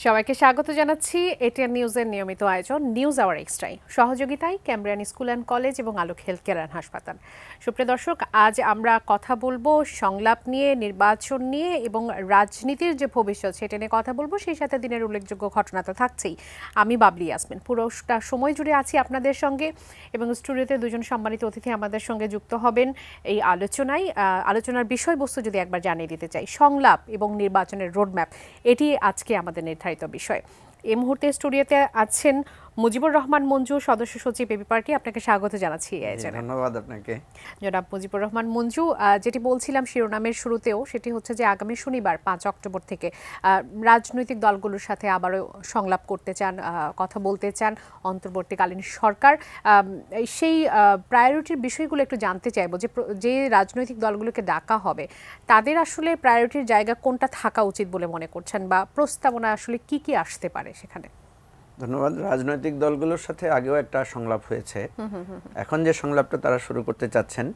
সবাইকে স্বাগত জানাচ্ছি এটিএন নিউজের নিয়মিত আয়োজন নিউজ আওয়ার এক্সট্রাই। সহযোগিতায় ক্যামব্রিয়ান স্কুল অ্যান্ড কলেজ এবং আলোক হেলথ কেয়ার অ্যান্ড হাসপাতাল। সুপ্রিয় দর্শক, আজ আমরা কথা বলবো সংলাপ নিয়ে, নির্বাচন নিয়ে এবং রাজনীতির যে ভবিষ্যৎ সেটা নিয়ে কথা বলবো। সেই সাথে দিনের উল্লেখযোগ্য ঘটনা তো থাকছেই। আমি বাবলি ইয়াসমিন পুরোটা সময় জুড়ে আছি আপনাদের সঙ্গে এবং স্টুডিওতে দুজন সম্মানিত অতিথি আমাদের সঙ্গে যুক্ত হবেন এই আলোচনায়। আলোচনার বিষয়বস্তু যদি একবার জানিয়ে দিতে চাই, সংলাপ এবং নির্বাচনের রোডম্যাপ, এটি আজকে আমাদের নির্ধারিত বিষয়। এই মুহূর্তে স্টুডিওতে আছেন মুজিবুর রহমান মঞ্জু, সদস্য সচিব এবি পার্টি। আপনাকে স্বাগত জানাচ্ছি। ধন্যবাদ আপনাকে। জনাব মুজিবুর রহমান মঞ্জু, যেটি বলছিলাম শিরোনামের শুরুতেও, সেটি হচ্ছে যে আগামী শনিবার ৫ অক্টোবর থেকে রাজনৈতিক দলগুলোর সাথে আবারও সংলাপ করতে চান, কথা বলতে চান অন্তর্বর্তীকালীন সরকার। সেই প্রায়োরিটির বিষয়গুলো একটু জানতে চাইবো যে রাজনৈতিক দলগুলোকে ডাকা হবে তাদের আসলে প্রায়োরিটির জায়গা কোনটা থাকা উচিত বলে মনে করছেন, বা প্রস্তাবনা আসলে কি কি আসতে পারে সেখানে? ধন্যবাদ। রাজনৈতিক দলগুলোর সাথে আগেও একটা সংলাপ হয়েছে। এখন যে সংলাপটা তারা শুরু করতে চাচ্ছেন,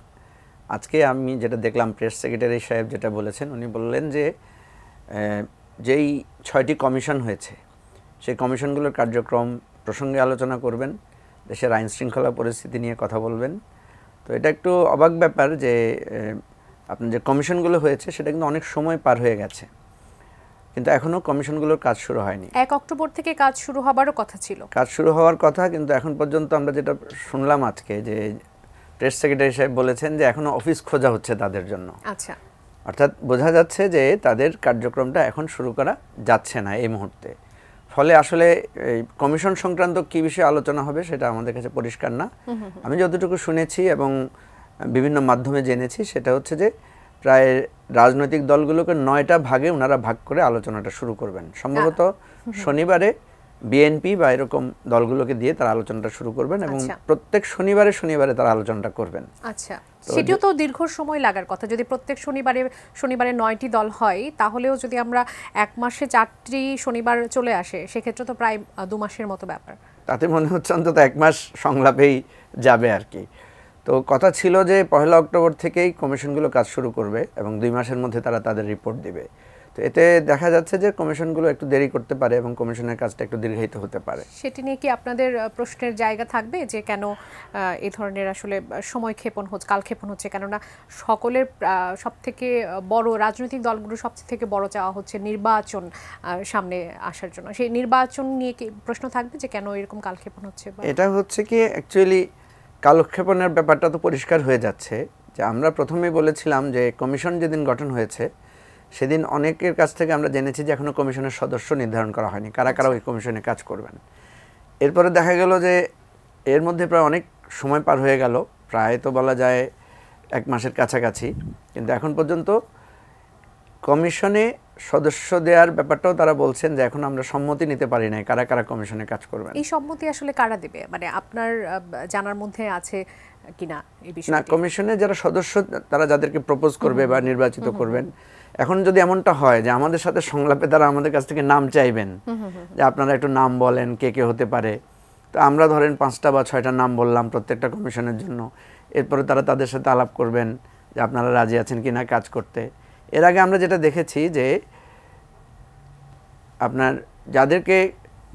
আজকে আমি যেটা দেখলাম, প্রেস সেক্রেটারি সাহেব যেটা বলেছেন, উনি বললেন যে যেই 6টি কমিশন হয়েছে সেই কমিশনগুলোর কার্যক্রম প্রসঙ্গে আলোচনা করবেন, দেশের আইন শৃঙ্খলা পরিস্থিতি নিয়ে কথা বলবেন। তো এটা একটু অবাক ব্যাপার যে আপনার যে কমিশনগুলো হয়েছে সেটা কিন্তু অনেক সময় পার হয়ে গেছে, কিন্তু এখনও কমিশনগুলোর কাজ শুরু হয়নি। 1 অক্টোবর থেকে কাজ শুরু হবারও কথা ছিল, কাজ শুরু হওয়ার কথা, কিন্তু এখন পর্যন্ত আমরা যেটা শুনলাম আজকে, যে প্রেস সেক্রেটারি সাহেব বলেছেন যে এখনো অফিস খোঁজা হচ্ছে তাদের জন্য। আচ্ছা, অর্থাৎ বোঝা যাচ্ছে যে তাদের কার্যক্রমটা এখন শুরু করা যাচ্ছে না এই মুহূর্তে। ফলে আসলে এই কমিশন সংক্রান্ত কী বিষয়ে আলোচনা হবে সেটা আমাদের কাছে পরিষ্কার না। আমি যতটুকু শুনেছি এবং বিভিন্ন মাধ্যমে জেনেছি সেটা হচ্ছে যে প্রায় রাজনৈতিক দলগুলোকে 9টা ভাগে ওনারা ভাগ করে আলোচনাটা শুরু করবেন। সম্ভবত শনিবারে বিএনপি বা এরকম দলগুলোকে দিয়ে তারা আলোচনাটা শুরু করবেন এবং প্রত্যেক শনিবারে তারা আলোচনাটা করবেন। আচ্ছা, সেটিও তো দীর্ঘ সময় লাগার কথা। যদি প্রত্যেক শনিবারে 9টি দল হয়, তাহলেও যদি আমরা 1 মাসে 4টি শনিবার চলে আসে, সেক্ষেত্রে তো প্রায় 2 মাসের মতো ব্যাপার। তাতে মনে হচ্ছে অন্তত 1 মাস সংলাপেই যাবে আর কি। তো কথা ছিল যে 1 অক্টোবর থেকেই কমিশনগুলো কাজ শুরু করবে এবং 2 মাসের মধ্যে তারা তাদের রিপোর্ট দিবে। তো এতে দেখা যাচ্ছে যে কমিশনগুলো একটু দেরি করতে পারে এবং কমিশনের কাজটা একটু দীর্ঘায়িত হতে পারে। সেটি নিয়ে কি আপনাদের প্রশ্নের জায়গা থাকবে যে কেন এই ধরনের আসলে কালক্ষেপণ হচ্ছে? কেননা সকলের সবথেকে বড় রাজনৈতিক দলগুলোর সবথেকে বড় চাওয়া হচ্ছে নির্বাচন সামনে আসার জন্য। সেই নির্বাচন নিয়ে কি প্রশ্ন থাকবে যে কেন এরকম কালক্ষেপণ হচ্ছে? এটা হচ্ছে কি, অ্যাকচুয়ালি কালক্ষেপণের ব্যাপারটা তো পরিষ্কার হয়ে যাচ্ছে যে আমরা প্রথমেই বলেছিলাম যে কমিশন যেদিন গঠন হয়েছে সেদিন অনেকের কাছ থেকে আমরা জেনেছি যে এখনও কমিশনের সদস্য নির্ধারণ করা হয়নি, কারা কারা ওই কমিশনে কাজ করবেন। এরপরে দেখা গেল যে এর মধ্যে প্রায় অনেক সময় পার হয়ে গেল, প্রায় তো বলা যায় 1 মাসের কাছাকাছি, কিন্তু এখন পর্যন্ত কমিশনে সদস্য দেওয়ার ব্যাপারটাও তারা বলছেন যে এখন আমরা সম্মতি নিতে পারি না কারা কারা কমিশনে কাজ করবেন। এই সম্মতি আসলে কারা দেবে, মানে আপনার জানার মধ্যে আছে কিনা এই বিষয়ে? না, কমিশনে যারা সদস্য তারা যাদেরকে প্রপোজ করবে বা নির্বাচিত করবেন, এখন যদি এমনটা হয় যে আমাদের সাথে সংলাপে তারা আমাদের কাছ থেকে নাম চাইবেন যে আপনারা একটু নাম বলেন কে কে হতে পারে, তো আমরা ধরেন 5টা বা 6টা নাম বললাম প্রত্যেকটা কমিশনের জন্য। এরপরে তারা তাদের সাথে আলাপ করবেন যে আপনারা রাজি আছেন কিনা কাজ করতে। এর আগে আমরা যেটা দেখেছি যে আপনার যাদেরকে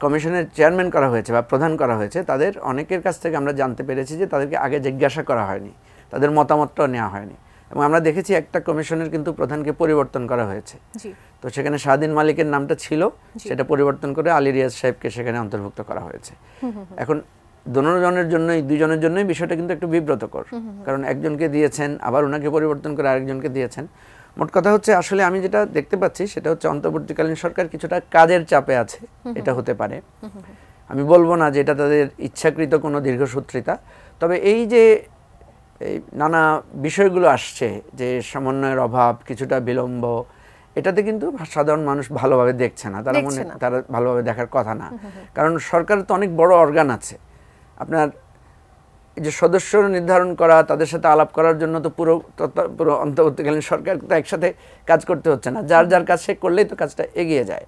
কমিশনের চেয়ারম্যান করা হয়েছে বা প্রধান করা হয়েছে তাদের অনেকের কাছ থেকে আমরা জানতে পেরেছি যে তাদেরকে আগে জিজ্ঞাসা করা হয়নি, তাদের মতামতটাও নেওয়া হয়নি। এবং আমরা দেখেছি একটা কমিশনের কিন্তু প্রধানকে পরিবর্তন করা হয়েছে। তো সেখানে শাহদিন মালিকের নামটা ছিল, সেটা পরিবর্তন করে আলী রিয়াজ সাহেবকে সেখানে অন্তর্ভুক্ত করা হয়েছে। এখন দুজনের জন্যই বিষয়টা কিন্তু একটু বিব্রতকর, কারণ একজনকে দিয়েছেন আবার ওনাকে পরিবর্তন করে আরেকজনকে দিয়েছেন। মোট কথা হচ্ছে আসলে আমি যেটা দেখতে পাচ্ছি সেটা হচ্ছে অন্তর্বর্তীকালীন সরকার কিছুটা কাজের চাপে আছে, এটা হতে পারে। আমি বলবো না যে এটা তাদের ইচ্ছাকৃত কোনো দীর্ঘসূত্রিতা, তবে এই যে এই নানা বিষয়গুলো আসছে, যে সমন্বয়ের অভাব, কিছুটা বিলম্ব, এটাতে কিন্তু সাধারণ মানুষ ভালোভাবে দেখছে না, তারা ভালোভাবে দেখার কথা না। কারণ সরকারের তো অনেক বড় অর্গান আছে, আপনার এই যে সদস্য নির্ধারণ করা, তাদের সাথে আলাপ করার জন্য তো পুরো অন্তর্বর্তীকালীন সরকার তো একসাথে কাজ করতে হচ্ছে না, যার যার কাজ সে করলেই তো কাজটা এগিয়ে যায়।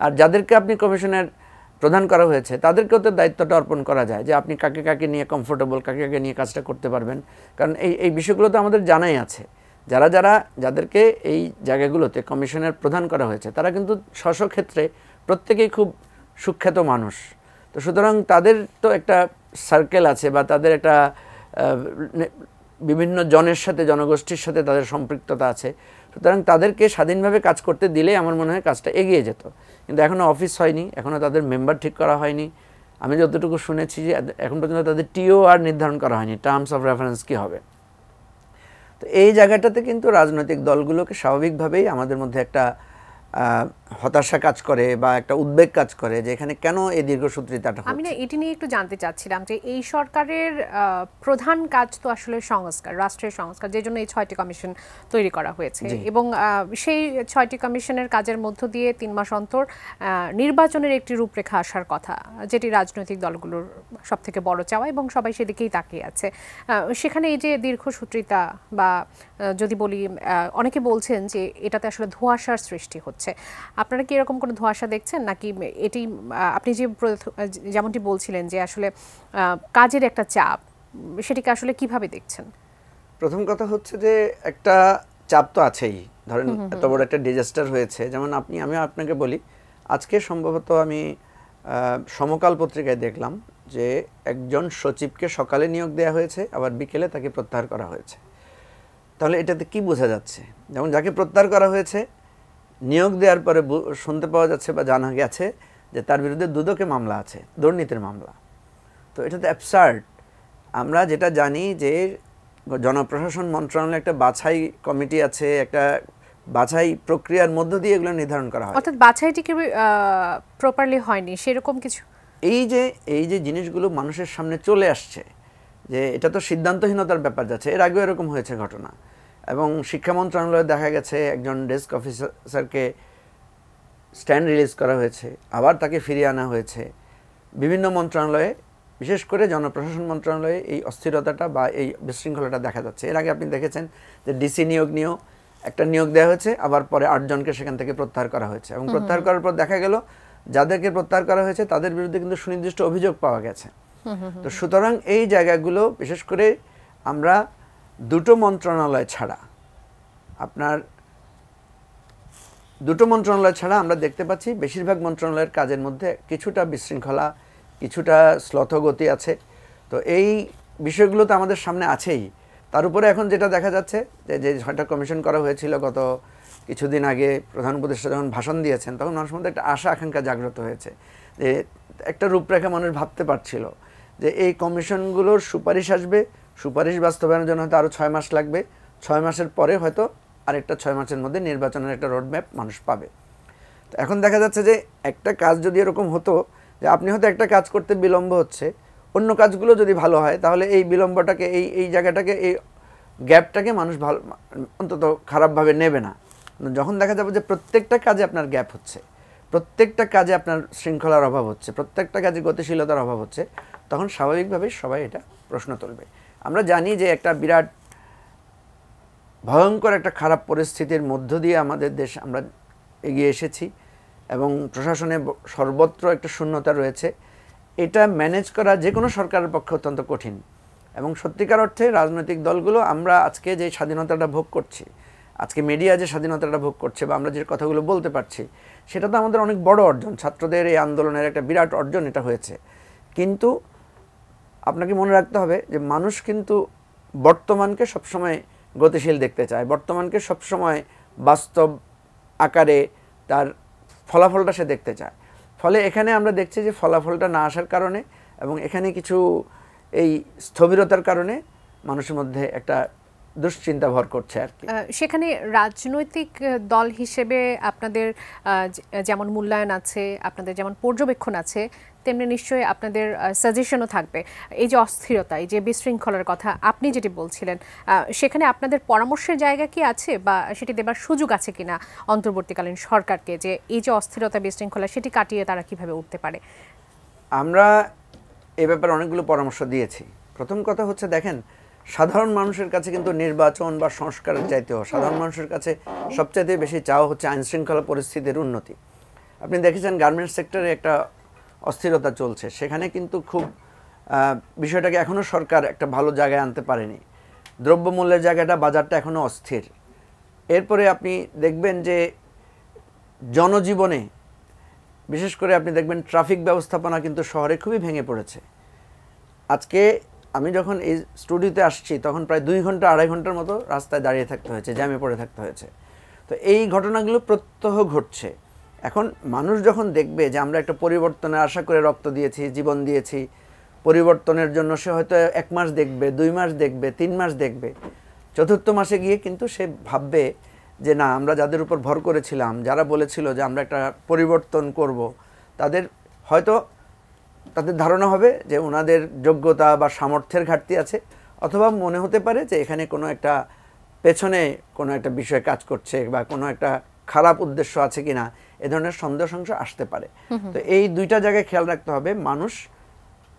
আর যাদেরকে আপনি কমিশনের প্রধান করা হয়েছে তাদেরকেও তো দায়িত্বটা অর্পণ করা যায় যে আপনি কাকে কাকে নিয়ে কমফোর্টেবল, কাকে কাকে নিয়ে কাজটা করতে পারবেন। কারণ এই বিষয়গুলো তো আমাদের জানাই আছে। যাদেরকে এই জায়গাগুলোতে কমিশনের প্রধান করা হয়েছে তারা কিন্তু স্ব ক্ষেত্রে প্রত্যেকেই খুব সুখ্যাত মানুষ। তো সুতরাং তাদের তো একটা সার্কেল আছে বা তাদের একটা বিভিন্ন জনের সাথে, জনগোষ্ঠীর সাথে তাদের সম্পৃক্ততা আছে। সুতরাং তাদেরকে স্বাধীনভাবে কাজ করতে দিলেই আমার মনে হয় কাজটা এগিয়ে যেত। কিন্তু এখনও অফিস হয়নি, এখনও তাদের মেম্বার ঠিক করা হয়নি। আমি যতটুকু শুনেছি যে এখন পর্যন্ত তাদের টিওআর নির্ধারণ করা হয়নি, টার্মস অফ রেফারেন্স কী হবে। তো এই জায়গাটাতে কিন্তু রাজনৈতিক দলগুলোকে স্বাভাবিকভাবেই আমাদের মধ্যে একটা হতাশা কাজ করে বা একটা উদ্বেগ কাজ করে যে এখানে কেন এই দীর্ঘসূত্রিতাটা হচ্ছে। আমি না এটি নিয়ে একটু জানতে চাচ্ছিলাম যে এই সরকারের প্রধান কাজ তো আসলে সংস্কার, রাষ্ট্রের সংস্কার, যে জন্য এই 6টি কমিশন তৈরি করা হয়েছে এবং সেই 6টি কমিশনের কাজের মধ্য দিয়ে 3 মাস অন্তর নির্বাচনের একটি রূপরেখা আসার কথা, যেটি রাজনৈতিক দলগুলোর সবথেকে বড় চাওয়া এবং সবাই সেদিকেই তাকিয়ে আছে। সেখানে এই যে দীর্ঘসূত্রিতা বা যদি বলি, অনেকে বলছেন যে এটাতে আসলে ধোঁয়াশার সৃষ্টি হচ্ছে। আপনারা কি এরকম কোনো ধোঁয়াশা দেখছেন নাকি এটি আপনি যে যেমনটি বলছিলেন যে আসলে কাজের একটা চাপ, সেটিকে আসলে কিভাবে দেখছেন? প্রথম কথা হচ্ছে যে একটা চাপ তো আছেই। ধরেন এত বড় একটা ডিজাস্টার হয়েছে, যেমন আমি আপনাকে বলি, আজকে সম্ভবত আমি সমকাল পত্রিকায় দেখলাম যে একজন সচিবকে সকালে নিয়োগ দেওয়া হয়েছে, আবার বিকেলে তাকে প্রত্যাহার করা হয়েছে। তাহলে এটাতে কি বোঝা যাচ্ছে? যেমন যাকে প্রত্যাহার করা হয়েছে, নিয়োগ দেওয়ার পরে শুনতে পাওয়া যাচ্ছে বা জানা গেছে যে তার বিরুদ্ধে দুদকে মামলা আছে, দুর্নীতির মামলা। তো এটা তো অ্যাবসার্ড। আমরা যেটা জানি যে জনপ্রশাসন মন্ত্রণালয়ে একটা বাছাই কমিটি আছে, একটা বাছাই প্রক্রিয়ার মধ্য দিয়ে এগুলো নির্ধারণ করা হয়। অর্থাৎ বাছাইটি কি প্রপারলি হয়নি সেরকম কিছু? এই যে জিনিসগুলো মানুষের সামনে চলে আসছে, যে এটা তো সিদ্ধান্তহীনতার ব্যাপার যাচ্ছে। এর আগেও এরকম হয়েছে ঘটনা, এবং শিক্ষা মন্ত্রণালয়ে দেখা গেছে একজন ডেস্ক অফিসারকে স্ট্যান্ড রিলিজ করা হয়েছে, আবার তাকে ফিরিয়ে আনা হয়েছে। বিভিন্ন মন্ত্রণালয়ে, বিশেষ করে জনপ্রশাসন মন্ত্রণালয়ে এই অস্থিরতাটা বা এই বিশৃঙ্খলাটা দেখা যাচ্ছে। এর আগে আপনি দেখেছেন যে ডিসি নিয়োগ নিয়েও একটা নিয়োগ দেওয়া হয়েছে, আবার পরে 8 জনকে সেখান থেকে প্রত্যাহার করা হয়েছে, এবং প্রত্যাহার করার পর দেখা গেল যাদেরকে প্রত্যাহার করা হয়েছে তাদের বিরুদ্ধে কিন্তু সুনির্দিষ্ট অভিযোগ পাওয়া গেছে। তো সুতরাং এই জায়গাগুলো বিশেষ করে আমরা দুটো মন্ত্রণালয় ছাড়া আমরা দেখতে পাচ্ছি বেশিরভাগ মন্ত্রণালয়ের কাজের মধ্যে কিছুটা বিশৃঙ্খলা, কিছুটা শ্লথগতি আছে। তো এই বিষয়গুলো তো আমাদের সামনে আছেই। তার উপরে এখন যেটা দেখা যাচ্ছে যে 6টা কমিশন করা হয়েছিল গত কিছুদিন আগে, প্রধান উপদেষ্টা যখন ভাষণ দিয়েছেন তখন মানুষের মধ্যে একটা আশা আকাঙ্ক্ষা জাগ্রত হয়েছে, যে একটা রূপরেখা মানুষ ভাবতে পারছিল যে এই কমিশনগুলোর সুপারিশ আসবে, সুপারিশ বাস্তবায়নের জন্য হয়তো আরও 6 মাস লাগবে, 6 মাসের পরে হয়তো আরেকটা 6 মাসের মধ্যে নির্বাচনের একটা রোডম্যাপ মানুষ পাবে। তো এখন দেখা যাচ্ছে যে একটা কাজ যদি এরকম হতো যে আপনি হয়তো একটা কাজ করতে বিলম্ব হচ্ছে, অন্য কাজগুলো যদি ভালো হয় তাহলে এই বিলম্বটাকে, এই জায়গাটাকে, এই গ্যাপটাকে মানুষ ভালো অন্তত খারাপভাবে নেবে না। যখন দেখা যাবে যে প্রত্যেকটা কাজে আপনার গ্যাপ হচ্ছে, প্রত্যেকটা কাজে আপনার শৃঙ্খলার অভাব হচ্ছে, প্রত্যেকটা কাজে গতিশীলতার অভাব হচ্ছে, তখন স্বাভাবিকভাবেই সবাই এটা প্রশ্ন তুলবে। আমরা জানি যে একটা বিরাট ভয়ঙ্কর একটা খারাপ পরিস্থিতির মধ্য দিয়ে আমাদের দেশ আমরা এগিয়ে এসেছি, এবং প্রশাসনে সর্বত্র একটা শূন্যতা রয়েছে। এটা ম্যানেজ করা যে কোনো সরকারের পক্ষে অত্যন্ত কঠিন, এবং সত্যিকার অর্থে রাজনৈতিক দলগুলো আমরা আজকে যে স্বাধীনতাটা ভোগ করছি, আজকে মিডিয়া যে স্বাধীনতাটা ভোগ করছে বা আমরা যে কথাগুলো বলতে পারছি, সেটা তো আমাদের অনেক বড় অর্জন। ছাত্রদের এই আন্দোলনের একটা বিরাট অর্জন এটা হয়েছে। কিন্তু আপনাকে মনে রাখতে হবে যে মানুষ কিন্তু বর্তমানকে সবসময় গতিশীল দেখতে চায়, বর্তমানকে সবসময় বাস্তব আকারে তার ফলাফলটা সে দেখতে চায়। ফলে এখানে আমরা দেখছি যে ফলাফলটা না আসার কারণে এবং এখানে কিছু এই স্থবিরতার কারণে মানুষের মধ্যে একটা দুশ্চিন্তা ভর করছে আর কি। সেখানে রাজনৈতিক দল হিসেবে আপনাদের যেমন মূল্যায়ন আছে, আপনাদের যেমন পর্যবেক্ষণ আছে, তেমনি নিশ্চয়ই আপনাদের সাজেশনও থাকবে। এই যে অস্থিরতা, এই যে বিশৃঙ্খলার কথা আপনি যেটি বলছিলেন, সেখানে আপনাদের পরামর্শের জায়গা কি আছে বা সেটি দেবার সুযোগ আছে কিনা অন্তর্বর্তীকালীন সরকারকে, যে এই যে অস্থিরতা বিশৃঙ্খলা সেটি কাটিয়ে তারা কিভাবে উঠতে পারে? আমরা এ ব্যাপারে অনেকগুলো পরামর্শ দিয়েছি। প্রথম কথা হচ্ছে, দেখেন, সাধারণ মানুষের কাছে কিন্তু নির্বাচন বা সংস্কারের চাইতেও সাধারণ মানুষের কাছে সবচাইতে বেশি চাওয়া হচ্ছে আইনশৃঙ্খলা পরিস্থিতির উন্নতি। আপনি দেখেছেন গার্মেন্টস সেক্টরে একটা অস্থিরতা চলছে, সেখানে কিন্তু খুব বিষয়টাকে এখনও সরকার একটা ভালো জায়গায় আনতে পারেনি। দ্রব্যমূল্যের জায়গাটা, বাজারটা এখনও অস্থির। এরপরে আপনি দেখবেন যে জনজীবনে বিশেষ করে আপনি দেখবেন ট্রাফিক ব্যবস্থাপনা কিন্তু শহরে খুবই ভেঙে পড়েছে। আজকে আমি যখন এই স্টুডিওতে আসছি তখন প্রায় 2 ঘন্টা 2.5 ঘন্টার মতো রাস্তায় দাঁড়িয়ে থাকতে হয়েছে, জ্যামে পড়ে থাকতে হয়েছে। তো এই ঘটনাগুলো প্রত্যহ ঘটছে। এখন মানুষ যখন দেখবে যে আমরা একটা পরিবর্তনের আশা করে রক্ত দিয়েছি, জীবন দিয়েছি, পরিবর্তনের জন্য সে হয়তো 1 মাস দেখবে, 2 মাস দেখবে, 3 মাস দেখবে, চতুর্থ মাসে গিয়ে কিন্তু সে ভাববে যে না, আমরা যাদের উপর ভর করেছিলাম, যারা বলেছিল যে আমরা একটা পরিবর্তন করব, তাদের হয়তো তাদের ধারণা হবে যে ওনাদের যোগ্যতা বা সামর্থ্যের ঘাটতি আছে, অথবা মনে হতে পারে যে এখানে কোনো একটা পেছনে কোনো একটা বিষয় কাজ করছে বা কোনো একটা খারাপ উদ্দেশ্য আছে কিনা, এ ধরনের সন্দেহ সংশয় আসতে পারে। তো এই দুইটা জায়গায় খেয়াল রাখতে হবে। মানুষ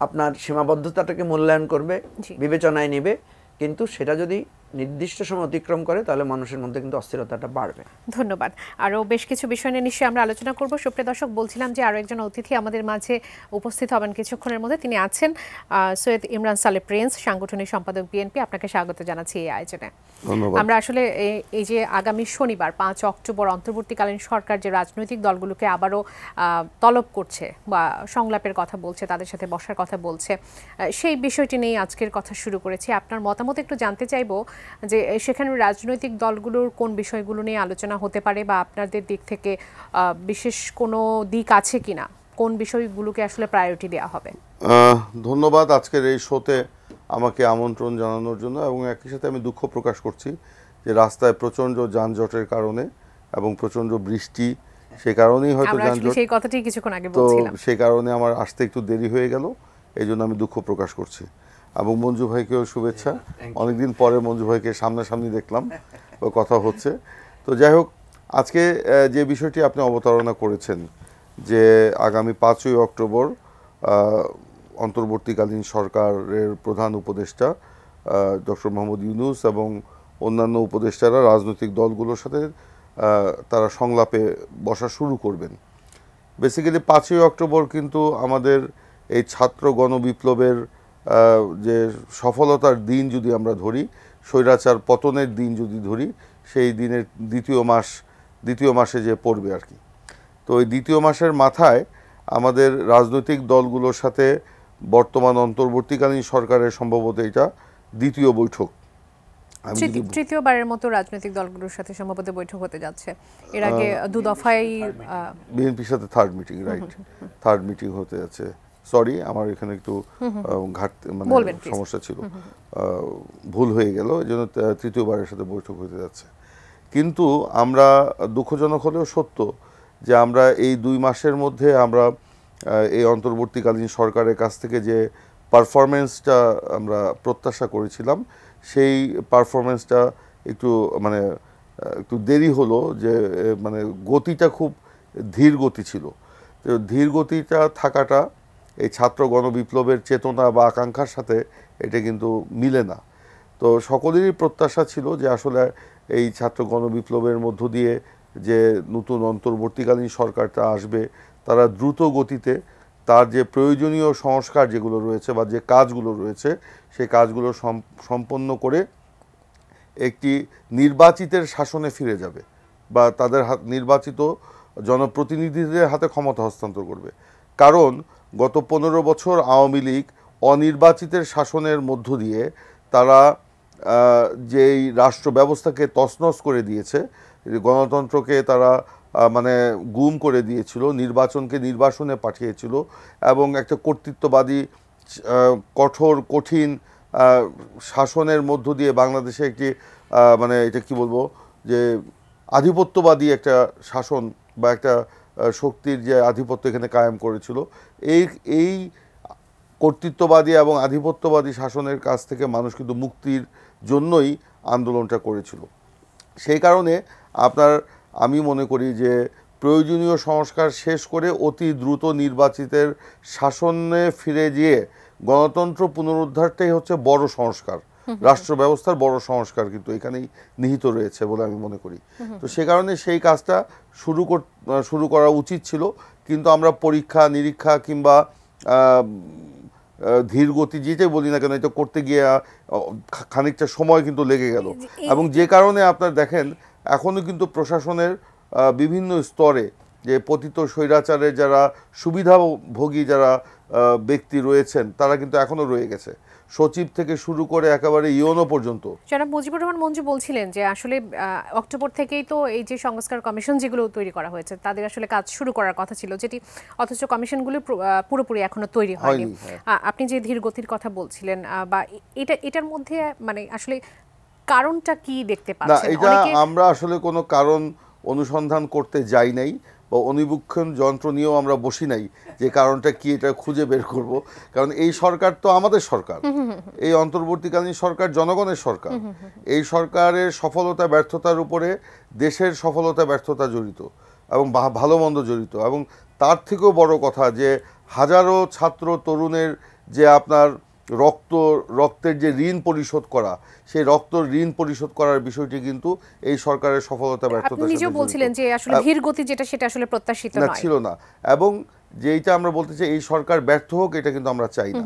আপনার সীমাবদ্ধতাটাকে মূল্যায়ন করবে, বিবেচনায় নেবে, কিন্তু সেটা যদি নির্দিষ্ট সময় অতিক্রম করে তাহলে মানুষের মধ্যে কিন্তু অস্থিরতাটা বাড়বে। ধন্যবাদ। আরও বেশ কিছু বিষয় নিয়ে নিশ্চয়ই আমরা আলোচনা করব। সুপ্রিয় দর্শক, বলছিলাম যে আরও একজন অতিথি আমাদের মাঝে উপস্থিত হবেন কিছুক্ষণের মধ্যে। তিনি আছেন সৈয়দ ইমরান সালেহ প্রিন্স, সাংগঠনিক সম্পাদক বিএনপি। আপনাকে স্বাগত জানাচ্ছি এই আয়োজনে। ধন্যবাদ। আমরা আসলে এই যে আগামী শনিবার 5 অক্টোবর অন্তর্বর্তীকালীন সরকার যে রাজনৈতিক দলগুলোকে আবারও তলব করছে বা সংলাপের কথা বলছে, তাদের সাথে বসার কথা বলছে, সেই বিষয়টি নিয়ে আজকের কথা শুরু করেছি। আপনার মতামত একটু জানতে চাইবো যে সেখানে রাজনৈতিক দলগুলোর কোন বিষয়গুলো নিয়ে আলোচনা হতে পারে, বা আপনাদের দিক থেকে বিশেষ কোনো দিক আছে কিনা, কোন বিষয়গুলোকে আসলে প্রায়োরিটি দেওয়া হবে? ধন্যবাদ আজকের এই শোতে আমাকে আমন্ত্রণ জানানোর জন্য, এবং একই সাথে আমি দুঃখ প্রকাশ করছি যে রাস্তায় প্রচণ্ড যানজটের কারণে এবং প্রচণ্ড বৃষ্টি, সে কারণেই হয়তো যানজট, সেই কথাটাই কিছুক্ষণ আগে তো বলছিলাম, সেই কারণে আমার আসতে একটু দেরি হয়ে গেল, এই জন্য আমি দুঃখ প্রকাশ করছি। এবং মঞ্জু ভাইকেও শুভেচ্ছা, অনেকদিন পরে মঞ্জু ভাইকে সামনাসামনি দেখলাম, ও কথা হচ্ছে। তো যাই হোক, আজকে যে বিষয়টি আপনি অবতারণা করেছেন যে আগামী 5ই অক্টোবর অন্তর্বর্তীকালীন সরকারের প্রধান উপদেষ্টা ডক্টর মোহাম্মদ ইউনূস এবং অন্যান্য উপদেষ্টারা রাজনৈতিক দলগুলোর সাথে তারা সংলাপে বসা শুরু করবেন। বেসিক্যালি 5ই অক্টোবর কিন্তু আমাদের এই ছাত্র গণবিপ্লবের যে সফলতার দিন যদি আমরা ধরি, স্বৈরাচার পতনের দিন যদি ধরি, সেই দিনের দ্বিতীয় মাসে যে পড়বে আর কি। তো ওই দ্বিতীয় মাসের মাথায় আমাদের রাজনৈতিক দলগুলোর সাথে বর্তমান অন্তর্বর্তীকালীন সরকারের সম্ভবত এটা দ্বিতীয় বৈঠক, তৃতীয়বারের মতো রাজনৈতিক দলগুলোর সাথে সম্ভবত বৈঠক হতে যাচ্ছে। এর আগে 2 দফায় বিএনপির সাথে third meeting, right, third meeting হতে যাচ্ছে। সরি, আমার এখানে একটু ঘাটতি মানে সমস্যা ছিল, ভুল হয়ে গেল, এই জন্য তৃতীয়বারের সাথে বৈঠক হতে যাচ্ছে। কিন্তু আমরা দুঃখজনক হলেও সত্য যে আমরা এই 2 মাসের মধ্যে আমরা এই অন্তর্বর্তীকালীন সরকারের কাছ থেকে যে পারফরমেন্সটা আমরা প্রত্যাশা করেছিলাম, সেই পারফরমেন্সটা একটু দেরি হলো, যে মানে গতিটা খুব ধীর গতি ছিল। তো ধীর গতিটা থাকাটা এই ছাত্র গণবিপ্লবের চেতনা বা আকাঙ্ক্ষার সাথে এটা কিন্তু মিলে না। তো সকলেরই প্রত্যাশা ছিল যে আসলে এই ছাত্র গণবিপ্লবের মধ্য দিয়ে যে নতুন অন্তর্বর্তীকালীন সরকারটা আসবে, তারা দ্রুত গতিতে তার যে প্রয়োজনীয় সংস্কার যেগুলো রয়েছে বা যে কাজগুলো রয়েছে, সেই কাজগুলো সম্পন্ন করে একটি নির্বাচিতের শাসনে ফিরে যাবে বা তাদের নির্বাচিত জনপ্রতিনিধিদের হাতে ক্ষমতা হস্তান্তর করবে। কারণ গত 15 বছর আওয়ামী লীগ অনির্বাচিতের শাসনের মধ্য দিয়ে তারা যেই রাষ্ট্র ব্যবস্থাকে তছনছ করে দিয়েছে, গণতন্ত্রকে তারা মানে গুম করে দিয়েছিল, নির্বাচনকে নির্বাসনে পাঠিয়েছিল, এবং একটা কর্তৃত্ববাদী কঠিন শাসনের মধ্য দিয়ে বাংলাদেশে একটি মানে এটা কি বলবো, যে আধিপত্যবাদী একটা শাসন বা একটা শক্তির যে আধিপত্য এখানে কায়েম করেছিল, এই কর্তৃত্ববাদী এবং আধিপত্যবাদী শাসনের কাছ থেকে মানুষ কিন্তু মুক্তির জন্যই আন্দোলনটা করেছিল। সেই কারণে আমি মনে করি যে প্রয়োজনীয় সংস্কার শেষ করে অতি দ্রুত নির্বাচিতের শাসনে ফিরে গিয়ে গণতন্ত্র পুনরুদ্ধারটাই হচ্ছে বড় সংস্কার, রাষ্ট্র ব্যবস্থার বড় সংস্কার কিন্তু এখানেই নিহিত রয়েছে বলে আমি মনে করি। তো সে কারণে সেই কাজটা শুরু করা উচিত ছিল, কিন্তু আমরা পরীক্ষা নিরীক্ষা কিংবা ধীর গতি যেটাই বলি না কেন, এটা করতে গিয়ে খানিকটা সময় কিন্তু লেগে গেল, এবং যে কারণে আপনার দেখেন এখনও কিন্তু প্রশাসনের বিভিন্ন স্তরে যে পতিত স্বৈরাচারের যারা সুবিধাভোগী যারা ব্যক্তি রয়েছেন তারা কিন্তু এখনো রয়ে গেছে, সচিব থেকে শুরু করে একেবারে ইওনো পর্যন্ত। জনাব মুজিবুর রহমান মঞ্জু বলছিলেন যে আসলে অক্টোবর থেকেই তো এই যে সংস্কার কমিশন যেগুলো তৈরি করা হয়েছে তাদের আসলে কাজ শুরু করার কথা ছিল, যেটি অথচ কমিশনগুলো পুরোপুরি এখনো তৈরি হয়নি। আপনি যে ধীর গতির কথা বলছিলেন বা এটার মধ্যে মানে আসলে কারণটা কি দেখতে পাচ্ছেন? এটা আমরা আসলে কোনো কারণ অনুসন্ধান করতে যাই নাই বা অনুবীক্ষণ যন্ত্র নিয়েও আমরা বসি নাই যে কারণটা কি এটা খুঁজে বের করব, কারণ এই সরকার তো আমাদের সরকার, এই অন্তর্বর্তীকালীন সরকার জনগণের সরকার। এই সরকারের সফলতা ব্যর্থতার উপরে দেশের সফলতা ব্যর্থতা জড়িত এবং ভালো মন্দ জড়িত, এবং তার থেকেও বড় কথা যে হাজারো ছাত্র তরুণের যে আপনার রক্তের যে ঋণ পরিশোধ করা, সেই ঋণ পরিশোধ করার বিষয়টি কিন্তু এই সরকারের সফলতা ব্যর্থতা। আপনি নিজেও বলছিলেন যে আসলে ধীর গতি যেটা সেটা আসলে প্রত্যাশিত ছিল না, এবং যেটা আমরা বলতে চাই এই সরকার ব্যর্থ হোক এটা কিন্তু আমরা চাই না।